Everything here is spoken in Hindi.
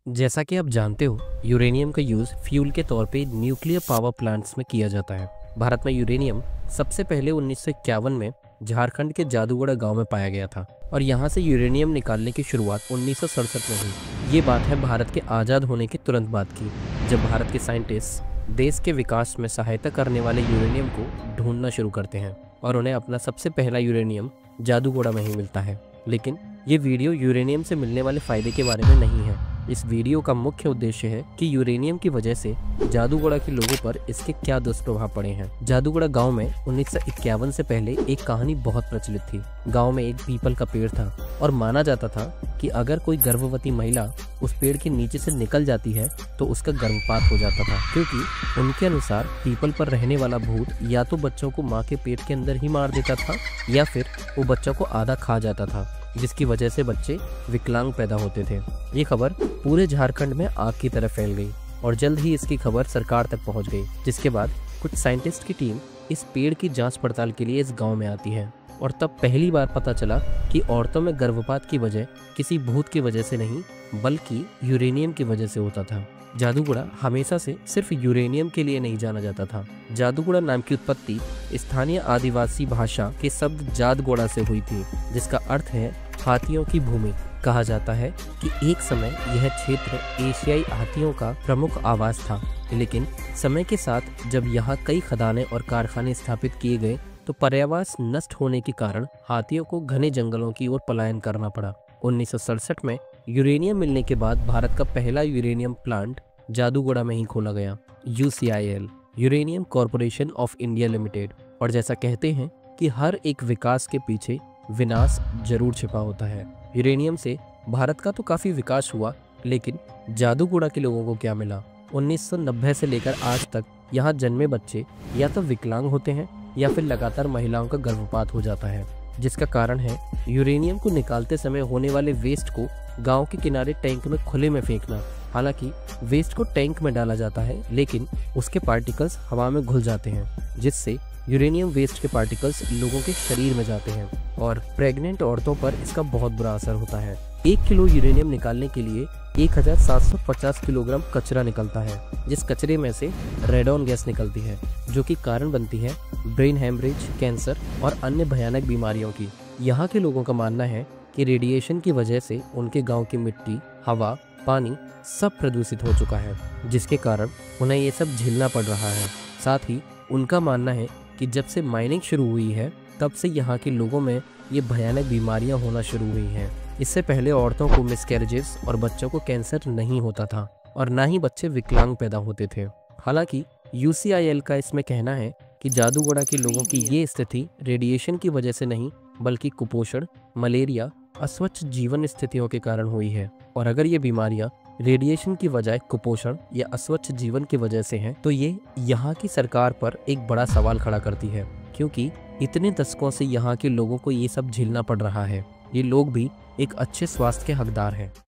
जैसा कि आप जानते हो, यूरेनियम का यूज़ फ्यूल के तौर पे न्यूक्लियर पावर प्लांट्स में किया जाता है। भारत में यूरेनियम सबसे पहले 1951 में झारखंड के जादूगढ़ गांव में पाया गया था और यहाँ से यूरेनियम निकालने की शुरुआत 1967 में हुई। ये बात है भारत के आज़ाद होने के तुरंत बाद की, जब भारत के साइंटिस्ट देश के विकास में सहायता करने वाले यूरेनियम को ढूंढना शुरू करते हैं और उन्हें अपना सबसे पहला यूरेनियम जादूगोड़ा में ही मिलता है। लेकिन ये वीडियो यूरेनियम से मिलने वाले फ़ायदे के बारे में नहीं है। इस वीडियो का मुख्य उद्देश्य है कि यूरेनियम की वजह से जादूगोड़ा के लोगों पर इसके क्या दुष्प्रभाव पड़े हैं। जादूगोड़ा गांव में 1951 से पहले एक कहानी बहुत प्रचलित थी। गांव में एक पीपल का पेड़ था और माना जाता था कि अगर कोई गर्भवती महिला उस पेड़ के नीचे से निकल जाती है तो उसका गर्भपात हो जाता था, क्योंकि उनके अनुसार पीपल पर रहने वाला भूत या तो बच्चों को माँ के पेट के अंदर ही मार देता था या फिर वो बच्चों को आधा खा जाता था, जिसकी वजह से बच्चे विकलांग पैदा होते थे। ये खबर पूरे झारखंड में आग की तरह फैल गई और जल्द ही इसकी खबर सरकार तक पहुंच गई, जिसके बाद कुछ साइंटिस्ट की टीम इस पेड़ की जांच पड़ताल के लिए इस गांव में आती है और तब पहली बार पता चला कि औरतों में गर्भपात की वजह किसी भूत की वजह से नहीं बल्कि यूरेनियम की वजह से होता था। जादूगोड़ा हमेशा से सिर्फ यूरेनियम के लिए नहीं जाना जाता था। जादूगोड़ा नाम की उत्पत्ति स्थानीय आदिवासी भाषा के शब्द जादगोड़ा से हुई थी, जिसका अर्थ है हाथियों की भूमि। कहा जाता है कि एक समय यह क्षेत्र एशियाई हाथियों का प्रमुख आवास था, लेकिन समय के साथ जब यहाँ कई खदानें और कारखाने स्थापित किए गए तो पर्यावरण नष्ट होने के कारण हाथियों को घने जंगलों की ओर पलायन करना पड़ा। 1967 में यूरेनियम मिलने के बाद भारत का पहला यूरेनियम प्लांट जादूगोड़ा में ही खोला गया, UCIL uranium corporation of India limited. और जैसा कहते हैं कि हर एक विकास के पीछे विनाश जरूर छिपा होता है। यूरेनियम से भारत का तो काफ़ी विकास हुआ, लेकिन जादूगोड़ा के लोगों को क्या मिला? 1990 से लेकर आज तक यहाँ जन्मे बच्चे या तो विकलांग होते हैं या फिर लगातार महिलाओं का गर्भपात हो जाता है, जिसका कारण है यूरेनियम को निकालते समय होने वाले वेस्ट को गांव के किनारे टैंक में खुले में फेंकना। हालांकि वेस्ट को टैंक में डाला जाता है, लेकिन उसके पार्टिकल्स हवा में घुल जाते हैं, जिससे यूरेनियम वेस्ट के पार्टिकल्स लोगों के शरीर में जाते हैं और प्रेग्नेंट औरतों पर इसका बहुत बुरा असर होता है। 1 किलो यूरेनियम निकालने के लिए 1750 किलोग्राम कचरा निकलता है, जिस कचरे में से रेडॉन गैस निकलती है, जो कि कारण बनती है ब्रेन हैमरेज, कैंसर और अन्य भयानक बीमारियों की। यहाँ के लोगों का मानना है कि रेडिएशन की वजह से उनके गांव की मिट्टी, हवा, पानी सब प्रदूषित हो चुका है, जिसके कारण उन्हें ये सब झेलना पड़ रहा है। साथ ही उनका मानना है कि जब से माइनिंग शुरू हुई है तब से यहाँ के लोगों में ये भयानक बीमारियाँ होना शुरू हुई हैं। इससे पहले औरतों को मिसकैरेजेस और बच्चों को कैंसर नहीं होता था और ना ही बच्चे विकलांग पैदा होते थे। हालांकि UCIL का इसमें कहना है कि जादूगोड़ा के लोगों की ये स्थिति रेडिएशन की वजह से नहीं बल्कि कुपोषण, मलेरिया, अस्वच्छ जीवन स्थितियों के कारण हुई है। और अगर ये बीमारियां रेडिएशन की बजाय कुपोषण या अस्वच्छ जीवन की वजह से हैं, तो ये यहाँ की सरकार पर एक बड़ा सवाल खड़ा करती है, क्योंकि इतने दशकों से यहाँ के लोगों को ये सब झेलना पड़ रहा है। ये लोग भी एक अच्छे स्वास्थ्य के हकदार हैं।